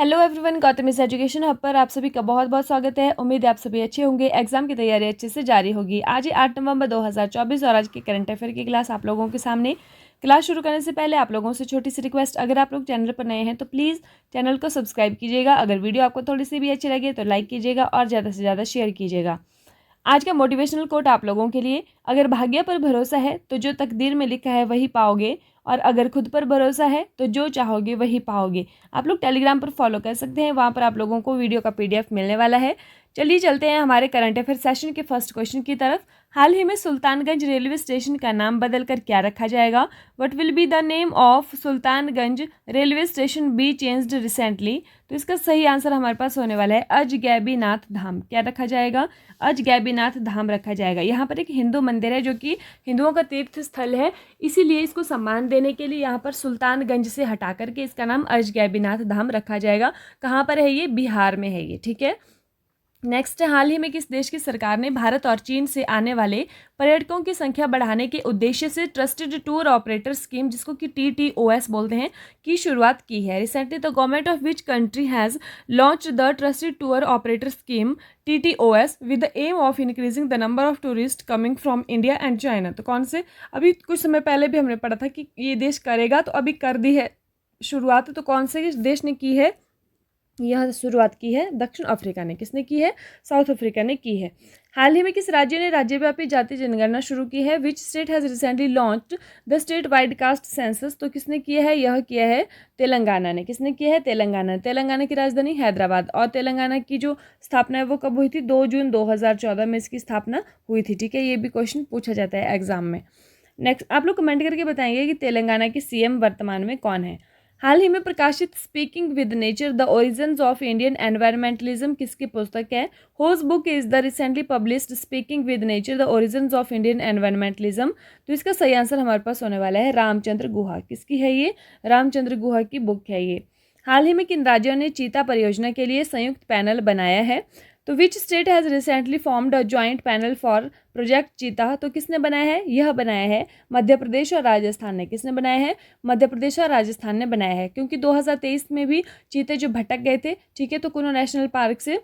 Hello everyone, Gautam miss education hub पर आप सभी का बहुत बहुत स्वागत है। उम्मीद है आप सभी अच्छे होंगे। एग्जाम की तैयारी अच्छे से जारी होगी। आज ही 8 नवंबर 2024 और आज की करंट अफेयर की क्लास आप लोगों के सामने। क्लास शुरू करने से पहले आप लोगों से छोटी सी रिक्वेस्ट, अगर आप लोग चैनल पर नए हैं तो प्लीज़ चैनल को सब्सक्राइब कीजिएगा। अगर वीडियो आपको थोड़ी सी भी अच्छी लगे तो लाइक कीजिएगा और ज़्यादा से ज़्यादा शेयर कीजिएगा। आज का मोटिवेशनल कोट आप लोगों के लिए, अगर भाग्य पर भरोसा है तो जो तकदीर में लिखा है वही पाओगे, और अगर खुद पर भरोसा है तो जो चाहोगे वही पाओगे। आप लोग टेलीग्राम पर फॉलो कर सकते हैं, वहाँ पर आप लोगों को वीडियो का पीडीएफ मिलने वाला है। चलिए चलते हैं हमारे करंट अफेयर सेशन के फर्स्ट क्वेश्चन की तरफ। हाल ही में सुल्तानगंज रेलवे स्टेशन का नाम बदलकर क्या रखा जाएगा? What will be the name of Sultanganj railway station be changed recently? तो इसका सही आंसर हमारे पास होने वाला है अजगैबीनाथ धाम। क्या रखा जाएगा? अजगैबीनाथ धाम रखा जाएगा। यहाँ पर एक हिंदू मंदिर है जो कि हिंदुओं का तीर्थ स्थल है, इसीलिए इसको सम्मान देने के लिए यहाँ पर सुल्तानगंज से हटा करके इसका नाम अजगैबीनाथ धाम रखा जाएगा। कहाँ पर है ये? बिहार में है ये। ठीक है। नेक्स्ट, हाल ही में किस देश की सरकार ने भारत और चीन से आने वाले पर्यटकों की संख्या बढ़ाने के उद्देश्य से ट्रस्टेड टूर ऑपरेटर स्कीम, जिसको कि TTOS बोलते हैं, की शुरुआत की है? Recently the government of which country has launch the trusted tour operator scheme TTOS with the aim of increasing the number of tourist coming from India and China? तो कौन से, अभी कुछ समय पहले भी हमने पढ़ा था कि ये देश करेगा, तो अभी कर दी है शुरुआत। तो कौन से देश ने की है यह शुरुआत की है? दक्षिण अफ्रीका ने। किसने की है? साउथ अफ्रीका ने की है। हाल ही में किस राज्य ने राज्यव्यापी जाति जनगणना शुरू की है? Which state has recently launched the state wide caste census? तो किसने किया है? यह किया है तेलंगाना ने। किसने किया है? तेलंगाना। तेलंगाना की राजधानी हैदराबाद। और तेलंगाना की जो स्थापना है वो कब हुई थी? 2 जून 2014 में इसकी स्थापना हुई थी। ठीक है, ये भी क्वेश्चन पूछा जाता है एग्जाम में। नेक्स्ट, आप लोग कमेंट करके बताएंगे कि तेलंगाना की CM वर्तमान में कौन है। हाल ही में प्रकाशित speaking with nature the origins of Indian environmentalism किसकी पुस्तक है? Whose book is the recently published speaking with nature the origins of Indian environmentalism? तो इसका सही आंसर हमारे पास होने वाला है रामचंद्र गुहा। किसकी है ये? रामचंद्र गुहा की बुक है ये। हाल ही में किन राज्यों ने चीता परियोजना के लिए संयुक्त पैनल बनाया है? तो विच state has recently formed a joint panel for project चीता? तो किसने बनाया है? यह बनाया है मध्य प्रदेश और राजस्थान ने। किसने बनाया है? मध्य प्रदेश और राजस्थान ने बनाया है, क्योंकि 2023 में भी चीते जो भटक गए थे, ठीक है, तो कुनो नेशनल पार्क से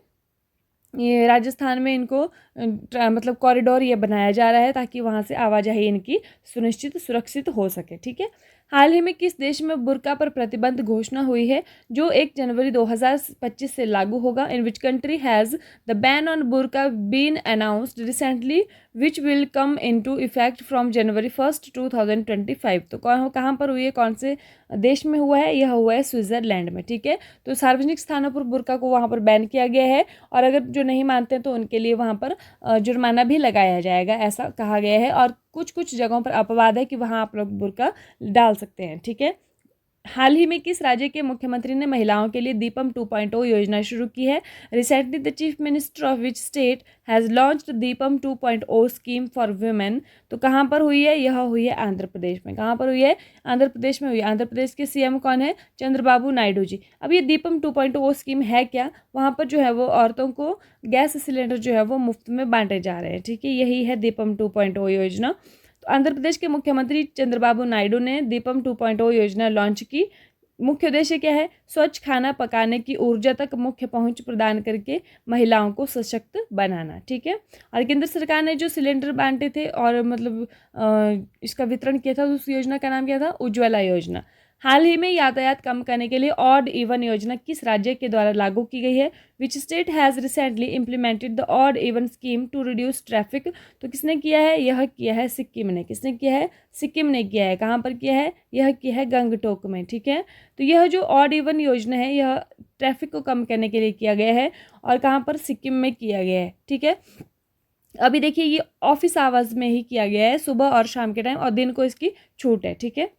ये राजस्थान में इनको मतलब कॉरिडोर ये बनाया जा रहा है ताकि वहाँ से आवाजाही इनकी सुनिश्चित सुरक्षित हो सके। ठीक है। हाल ही में किस देश में बुर्का पर प्रतिबंध घोषणा हुई है जो 1 जनवरी 2025 से लागू होगा? In which country has the ban on burqa been announced recently which will come into effect from January 1, 2025? तो कहाँ पर हुई है? कौन से देश में हुआ है? यह हुआ है स्विट्जरलैंड में। ठीक है। तो सार्वजनिक स्थानों पर बुर्का को वहाँ पर बैन किया गया है, और अगर जो नहीं मानते हैं तो उनके लिए वहाँ पर जुर्माना भी लगाया जाएगा, ऐसा कहा गया है। और कुछ कुछ जगहों पर अपवाद है कि वहाँ आप लोग बुर्का डाल सकते हैं। ठीक है। हाल ही में किस राज्य के मुख्यमंत्री ने महिलाओं के लिए दीपम 2.0 योजना शुरू की है? Recently the chief minister of which state has launched Deepam 2.0 scheme for women? तो कहाँ पर हुई है? यह हुई है आंध्र प्रदेश में। कहाँ पर हुई है? आंध्र प्रदेश में हुई है। आंध्र प्रदेश के CM कौन है? चंद्रबाबू नायडू जी। अब ये दीपम 2.0 स्कीम है क्या? वहाँ पर जो है वो औरतों को गैस सिलेंडर जो है वो मुफ्त में बांटे जा रहे हैं। ठीक है, यही है दीपम 2.0 योजना। आंध्र प्रदेश के मुख्यमंत्री चंद्रबाबू नायडू ने दीपम 2.0 योजना लॉन्च की। मुख्य उद्देश्य क्या है? स्वच्छ खाना पकाने की ऊर्जा तक मुख्य पहुंच प्रदान करके महिलाओं को सशक्त बनाना। ठीक है। और केंद्र सरकार ने जो सिलेंडर बांटे थे और मतलब इसका वितरण किया था, उस योजना का नाम क्या था? उज्ज्वला योजना। हाल ही में यातायात कम करने के लिए ऑड इवन योजना किस राज्य के द्वारा लागू की गई है? Which state has recently implemented the odd even scheme to reduce traffic? तो किसने किया है? यह किया है सिक्किम ने। किसने किया है? सिक्किम ने किया है। कहाँ पर किया है? यह किया है गंगटोक में। ठीक है। तो यह जो ऑड इवन योजना है यह ट्रैफिक को कम करने के लिए किया गया है, और कहाँ पर? सिक्किम में किया गया है। ठीक है। अभी देखिए ये ऑफिस आवर्स में ही किया गया है, सुबह और शाम के टाइम, और दिन को इसकी छूट है। ठीक है।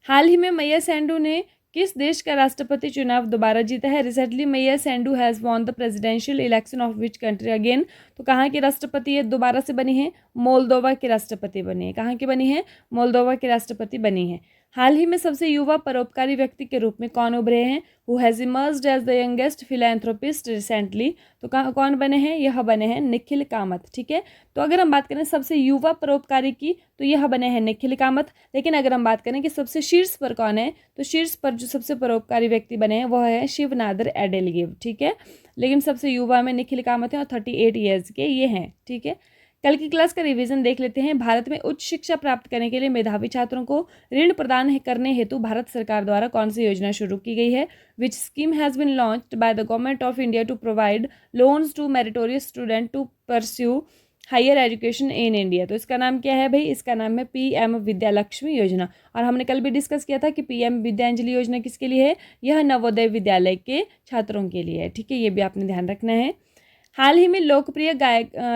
हाल ही में मैया सैंडू ने किस देश का राष्ट्रपति चुनाव दोबारा जीता है? रिसेंटली मैया Sandhu has won the presidential election of which country again? तो कहाँ की राष्ट्रपति ये दोबारा से बनी है? मोल्दोवा के राष्ट्रपति बनी है। कहाँ की बनी है? मोल्दोवा के राष्ट्रपति बनी है। हाल ही में सबसे युवा परोपकारी व्यक्ति के रूप में कौन उभरे हैं? Who has emerged as the youngest philanthropist recently, तो कौन बने हैं? यह बने हैं निखिल कामत। ठीक है, तो अगर हम बात करें सबसे युवा परोपकारी की, तो यह बने हैं निखिल कामत। लेकिन अगर हम बात करें कि सबसे शीर्ष पर कौन है, तो शीर्ष पर जो सबसे परोपकारी व्यक्ति बने हैं वह है शिव नादर एडेलगिव। ठीक है, लेकिन सबसे युवा में निखिल कामत हैं और 38 ईयर्स के ये हैं। ठीक है, कल की क्लास का रिवीजन देख लेते हैं। भारत में उच्च शिक्षा प्राप्त करने के लिए मेधावी छात्रों को ऋण प्रदान करने हेतु भारत सरकार द्वारा कौन सी योजना शुरू की गई है? Which scheme has been launched by the government of India to provide loans to meritorious student to pursue higher education in India. तो इसका नाम क्या है भाई? इसका नाम है पीएम विद्यालक्ष्मी योजना। और हमने कल भी डिस्कस किया था कि पीएम विद्यांजलि योजना किसके लिए है? यह नवोदय विद्यालय के छात्रों के लिए है। ठीक है, ये भी आपने ध्यान रखना है। हाल ही में लोकप्रिय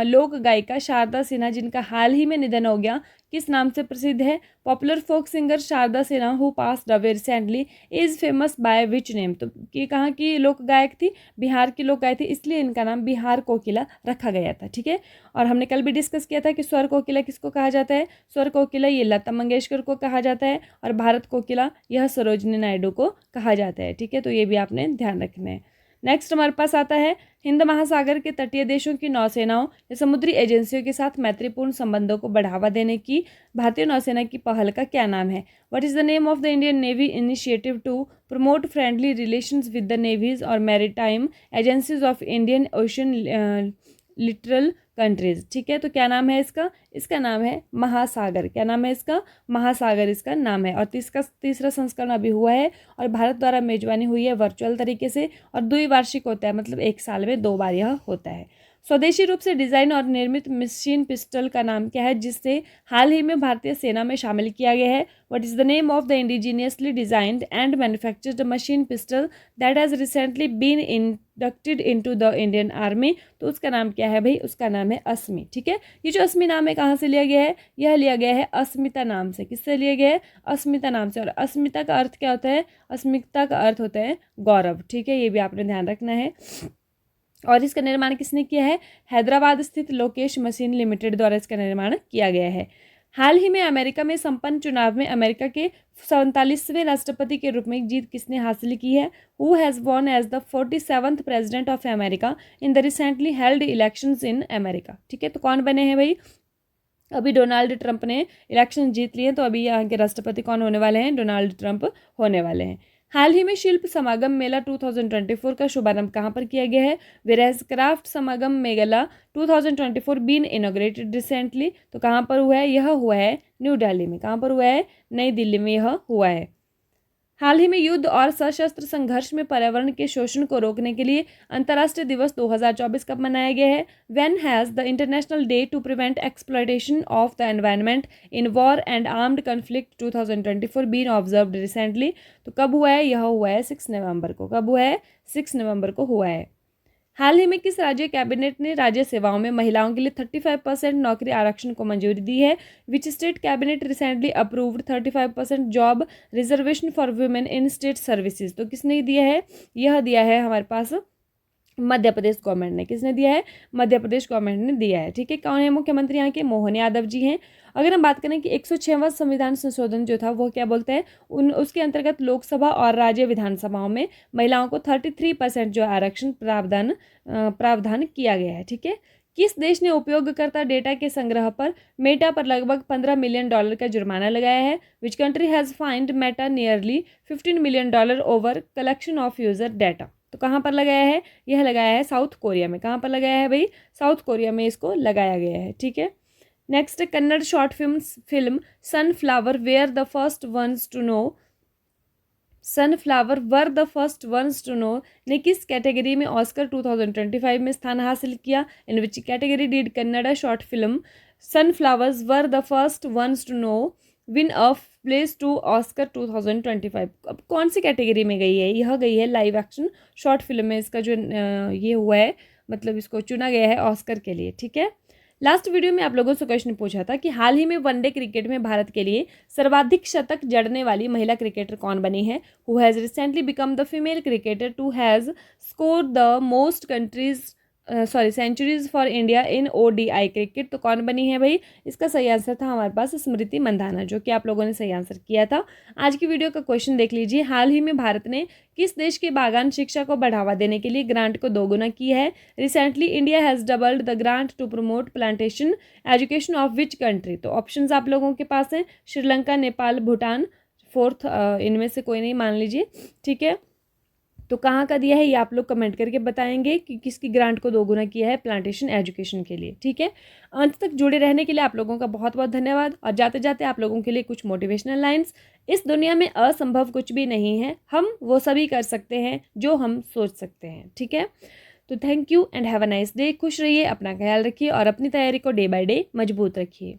लोक गायिका शारदा सिन्हा, जिनका हाल ही में निधन हो गया, किस नाम से प्रसिद्ध है? Popular folk singer Sharda Sinha who passed away recently is famous by which name. तो ये कहाँ की लोक गायक थी? बिहार की लोक गायक थी, इसलिए इनका नाम बिहार कोकिला रखा गया था। ठीक है, और हमने कल भी डिस्कस किया था कि स्वर कोकिला किसको कहा जाता है? स्वर कोकिला ये लता मंगेशकर को कहा जाता है, और भारत कोकिला यह सरोजनी नायडू को कहा जाता है। ठीक है, तो ये भी आपने ध्यान रखना है। नेक्स्ट हमारे पास आता है हिंद महासागर के तटीय देशों की नौसेनाओं या समुद्री एजेंसियों के साथ मैत्रीपूर्ण संबंधों को बढ़ावा देने की भारतीय नौसेना की पहल का क्या नाम है? What is the name of the Indian Navy initiative to promote friendly relations with the navies और maritime agencies of Indian Ocean littoral countries? ठीक है, तो क्या नाम है इसका? इसका नाम है महासागर। क्या नाम है इसका? महासागर इसका नाम है। और तीसरा संस्करण अभी हुआ है और भारत द्वारा मेजबानी हुई है वर्चुअल तरीके से, और द्विवार्षिक होता है, मतलब एक साल में 2 बार यह होता है। स्वदेशी रूप से डिजाइन और निर्मित मशीन पिस्टल का नाम क्या है, जिससे हाल ही में भारतीय सेना में शामिल किया गया है? What is the name of the indigenously designed and manufactured machine pistol that has recently been inducted into the Indian army? तो उसका नाम क्या है भाई? उसका नाम है अस्मि। ठीक है, ये जो अस्मि नाम है कहाँ से लिया गया है? यह लिया गया है अस्मिता नाम से। किससे लिया गया है? अस्मिता नाम से। और अस्मिता का अर्थ क्या होता है? अस्मिता का अर्थ होता है गौरव। ठीक है, ये भी आपने ध्यान रखना है। और इसका निर्माण किसने किया है? हैदराबाद स्थित लोकेश मशीन लिमिटेड द्वारा इसका निर्माण किया गया है। हाल ही में अमेरिका में संपन्न चुनाव में अमेरिका के 47वें राष्ट्रपति के रूप में जीत किसने हासिल की है? Who has won as the 47th president of America in the recently held elections in America? ठीक है, तो कौन बने हैं भाई? अभी डोनाल्ड ट्रंप ने इलेक्शन जीत लिए, तो अभी यहाँ के राष्ट्रपति कौन होने वाले हैं? डोनाल्ड ट्रंप होने वाले हैं। हाल ही में शिल्प समागम मेला 2024 का शुभारंभ कहाँ पर किया गया है? वेयरएज क्राफ्ट समागम मेला 2024 बीन इनॉग्रेटेड रिसेंटली, तो कहाँ पर हुआ है? यह हुआ है न्यू दिल्ली में। कहाँ पर हुआ है? नई दिल्ली में यह हुआ है। हाल ही में युद्ध और सशस्त्र संघर्ष में पर्यावरण के शोषण को रोकने के लिए अंतर्राष्ट्रीय दिवस 2024 कब मनाया गया है? When has the international day to prevent exploitation of the environment in war and armed conflict 2024 been observed recently? तो कब हुआ है? यह हुआ है 6 नवंबर को। कब हुआ है? 6 नवंबर को हुआ है। हाल ही में किस राज्य कैबिनेट ने राज्य सेवाओं में महिलाओं के लिए 35% नौकरी आरक्षण को मंजूरी दी है? Which state cabinet recently approved 35% job reservation for women in state services? तो किसने दिया है? यह दिया है हमारे पास मध्य प्रदेश गवर्नमेंट ने। किसने दिया है? मध्य प्रदेश गवर्नमेंट ने दिया है। ठीक है, कौन है मुख्यमंत्री यहाँ के? मोहन यादव जी हैं। अगर हम बात करें कि 106वां संविधान संशोधन जो था वो क्या बोलते हैं, उसके अंतर्गत लोकसभा और राज्य विधानसभाओं में महिलाओं को 33% जो आरक्षण प्रावधान किया गया है। ठीक है, किस देश ने उपयोगकर्ता डेटा के संग्रह पर मेटा पर लगभग $15 मिलियन का जुर्माना लगाया है? विच country has find Meta nearly $15 million over collection of user data? तो कहाँ पर लगाया है? यह लगाया है साउथ कोरिया में। कहाँ पर लगाया है भाई? साउथ कोरिया में इसको लगाया गया है। ठीक है, next Kannada short film sunflower were the first ones to know ने किस कैटेगरी में ऑस्कर 2025 में स्थान हासिल किया? In which category did Kannada short film Sunflowers were the first ones to know win a place to Oscar 2025? अब कौन सी कैटेगरी में गई है? यह गई है लाइव एक्शन शॉर्ट फिल्म में। इसका जो ये हुआ है, मतलब इसको चुना गया है ऑस्कर के लिए। ठीक है, लास्ट वीडियो में आप लोगों से क्वेश्चन पूछा था कि हाल ही में वनडे क्रिकेट में भारत के लिए सर्वाधिक शतक जड़ने वाली महिला क्रिकेटर कौन बनी है? Who has recently become the female cricketer to has score the most countries centuries for India in ODI cricket. तो कौन बनी है भाई? इसका सही आंसर था हमारे पास स्मृति मंधाना, जो कि आप लोगों ने सही आंसर किया था। आज की वीडियो का क्वेश्चन देख लीजिए। हाल ही में भारत ने किस देश की बागान शिक्षा को बढ़ावा देने के लिए ग्रांट को दोगुना किया है? Recently India has doubled the grant to promote plantation education of which country? तो ऑप्शंस आप लोगों के पास हैं, श्रीलंका, नेपाल, भूटान, फोर्थ इनमें से कोई नहीं मान लीजिए, ठीक है। तो कहाँ का दिया है ये आप लोग कमेंट करके बताएंगे कि किसकी ग्रांट को दोगुना किया है प्लांटेशन एजुकेशन के लिए, ठीक है। अंत तक जुड़े रहने के लिए आप लोगों का बहुत बहुत धन्यवाद। और जाते जाते आप लोगों के लिए कुछ मोटिवेशनल लाइंस। इस दुनिया में असंभव कुछ भी नहीं है, हम वो सभी कर सकते हैं जो हम सोच सकते हैं, ठीक है। तो thank you and have a nice day. खुश रहिए, अपना ख्याल रखिए और अपनी तैयारी को डे बाय डे मजबूत रखिए।